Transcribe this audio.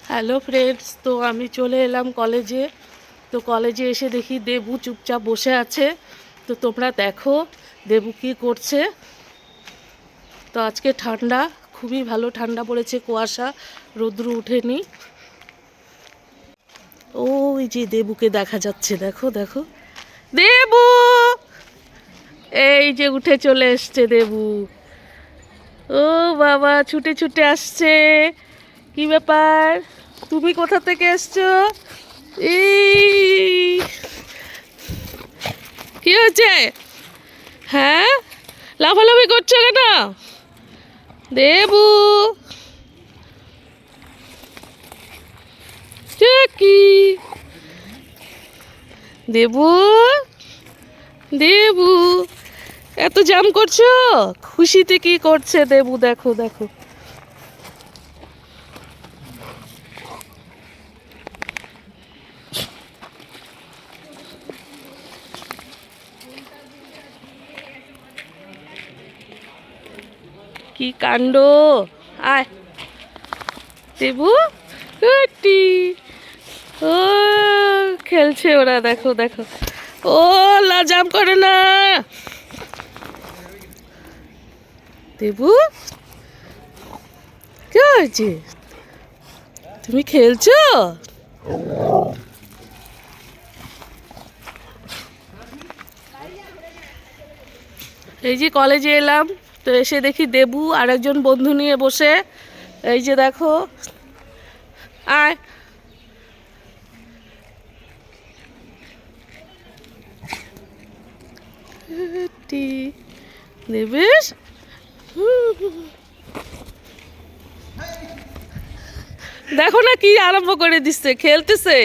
Hello friends, তো আমি চলে এলাম কলেজে। তো কলেজে এসে দেখি দেবু চুপচাপ বসে আছে। তো তোমরা দেখো দেবু কী করছে। তো আজকে ঠান্ডা, খুবই ভালো ঠান্ডা পড়েছে, কুয়াশা, রৌদ্র উঠেনি। ওই যে দেবুকে দেখা যাচ্ছে, দেখো দেখো দেবু, এই যে উঠে চলে এসছে দেবু। ও বাবা, ছুটে ছুটে আসছে। কি ব্যাপার, তুমি কোথা থেকে এসছো? এই কি হয়েছে? হ্যাঁ, লাফালাফি করছো কেন দেবু? কি দেবু, দেবু এত জাম করছো? খুশিতে কি করছে দেবু, দেখো দেখো। কি কাণ্ড! আয় দেবু, কুটি। ও খেলছে ওরা, দেখো দেখো। ও লাজাম করে না দেবু। কি হয়েছে, তুমি খেলছো? এই যে কলেজে এলাম, তো এসে দেখি দেবু আর একজন বন্ধু নিয়ে বসে। এই যে দেখো, আয়। দেবেশ, দেখো না কি আরম্ভ করে দিচ্ছে, খেলতেছে।